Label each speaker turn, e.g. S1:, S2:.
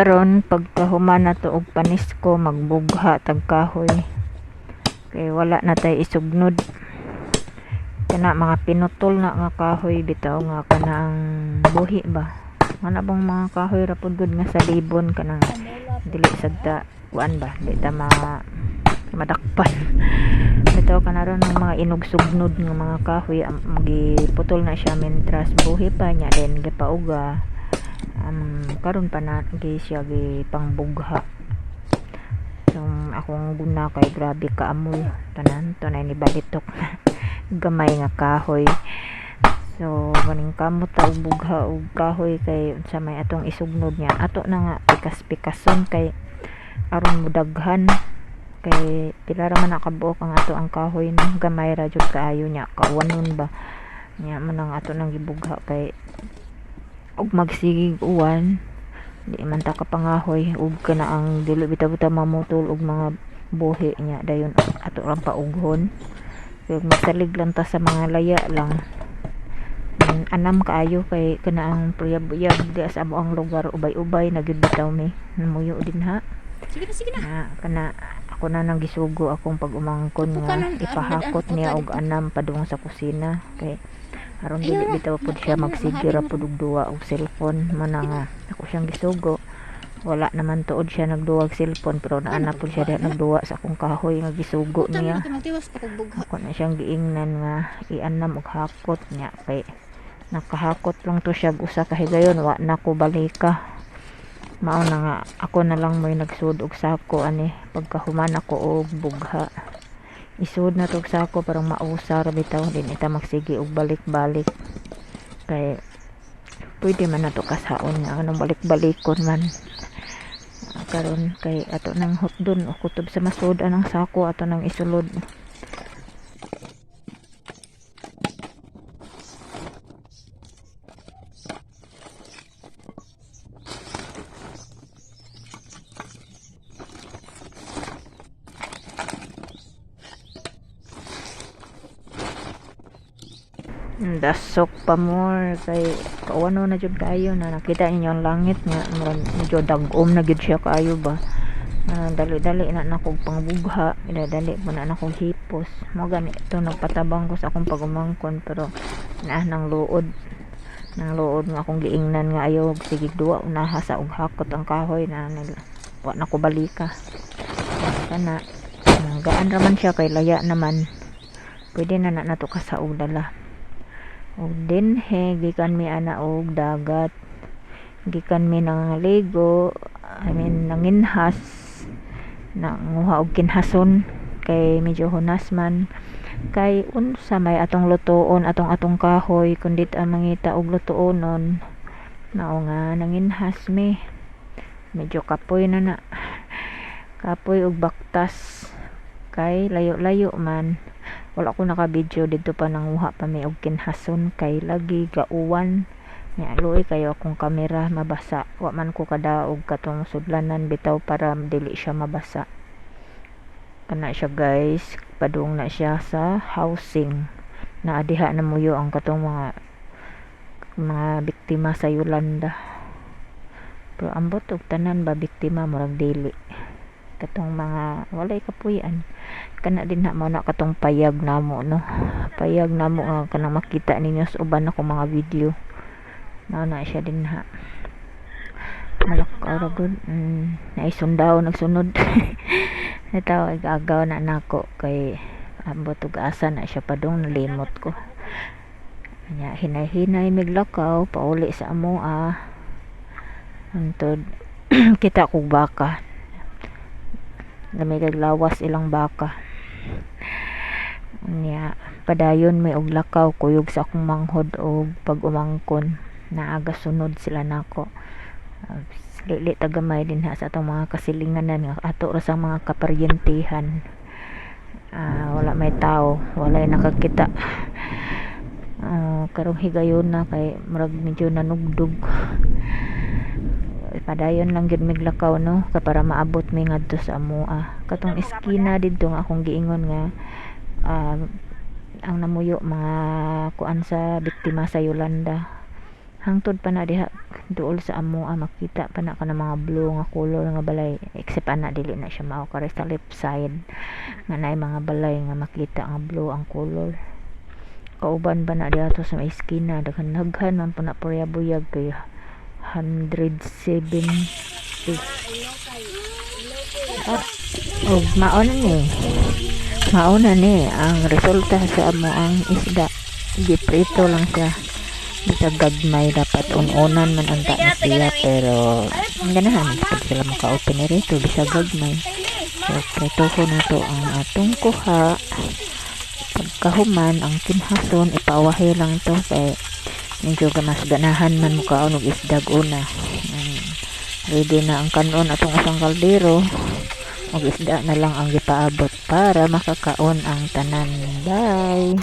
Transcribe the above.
S1: karon pagkahuman na to og panis ko magbugha tag kahoy kay wala na tay isugnod kana mga pinutol na nga kahoy bitaw nga kanang buhi ba mana bang mga kahoy ra pud gud nga sa libon kanang dili sagta kuan ba di ta madakpan bitaw kana ron ng mga inugsugnod nga mga kahoy magiputol na siya mentras buhi pa nya then gipauga karon pa na siya pangbugha so akong guna kay grabe ka amoy tanan tunay ni balitok gamay nga kahoy so maning kamot ta og bugha og kahoy kay unsa may atong isugnod niya ato na nga pikas-pikason kay aron mo daghan kay pila ra man nakabuok ang ato ang kahoy no gamay ra jud kaayo nya kawanon ba nya man ang ato nang gibugha kay og magsigig uwan di man ta kapangahoy ug kana ang dili bitaw-bitaw mamutol og mga buhi nya dayon ato lang paughon kay masalig lang ta sa mga laya lang anam kaayo kay kana ang priyab-yab di sa amo ang lugar ubay-ubay na gyud bitaw mi namuyo din ha sige na kana ako na nang gisugo akong pag-umangkon nga ipahakot niya og anam padung sa kusina kay aron dili bitaw pud siya magsigira pud og duwa og cellphone man nga ako siyang gisugo wala naman tuod siya nagduwag cellphone pero naana pud siya diha nagduwa sa akong kahoy nga gisugo niya ako na siyang giingnan nga ianam og hakot niya kay nakahakot lang to siya usa ka higayon wa na ko balika mao na nga ako na lang mo'y nagsud og sako ani pagkahuman ako og bugha isud na tog sako parang mausar bitaw din ita magsige og balik-balik kay pwede man nato kasaon nga anong balik-balikon man karon kay ato nang hotdon o kutob sa masud anang sako ato nang isulod dasok pa more kay kawano na jud kayo na nakita ninyo ang langit nga medyo dagom na gid siya kaayo ba dali-dali na nako pangbugha dali mo na nako hipos mo gani ito nagpatabang ko sa akong pagumangkon pero nang luod nga akong giingnan nga ayo sige duwa unaha sa og hakot ang kahoy na wa nako balika kana gaan ra man siya kay laya naman pwede na nato kasaog dala og dinhe gikan mi ana og dagat gikan mi nang ligo nanginhas nanguha og kinhason kay medyo hunas man kay unsa may atong lutuon atong kahoy kundi ang mangita og lutuonon nao nga nanginhas mi medyo kapoy na kapoy og baktas kay layo-layo man wala ko naka-video dito pa nanguha pa may og kinhason kay lagi gauwan nya luoy kayo akong kamera mabasa wa man ko kadaog katong sudlanan bitaw para dili siya mabasa kana siya guys padung na siya sa housing na adiha na muyo ang katong mga biktima sa Yolanda pero ambot og tanan ba biktima murag dili katong mga walay kapuy-an kana din na mo na katong payag namo no payag namo kanang makita ninyo sa uban ako mga video na siya din ha malakaw ra gud naisundaw nagsunod nataw agaw na nako kay ambot og asa na siya padung nalimot ko nya hinay-hinay miglakaw pauli sa amo untod kita kog baka namigag lawas ilang baka niya padayon may og lakaw kuyog sa akong manghod og pag-umangkon naaga sunod sila nako lili tagamay din ha sa atong mga kasilinganan nga ato ra sa mga kaparyentehan wala may tao wala nakakita karong higayon na kay murag medyo nanugdog padayon lang gyud miglakaw no kay para maabot mi ngadto sa amoa katong eskina didto nga akong giingon nga ang namuyo mga kuan sa biktima sa Yolanda hangtod pa na diha duol sa amo makita pa na ka ng mga blue nga color nga balay, except ana dili na siya mao kare sa left side nga naay mga balay nga makita nga blue ang color. Kauban ba na diha to sa may eskina daghan man po na buyag kay 170. Og mauna ni ang resulta sa amo ang isda, giprito lang siya bisa gagmay, dapat unan man ang na siya, pero ang ganahan pag sila maka-open rito bisa gagmay. So prito ko na to ang atong kuha. Pagkahuman ang kinhason ipawahi lang to kay medyo mas ganahan man mo kaon og isdag una. Ready na ang kanon atong usang kaldero, og isda na lang ang gipaabot para makakaon ang tanan. Bye.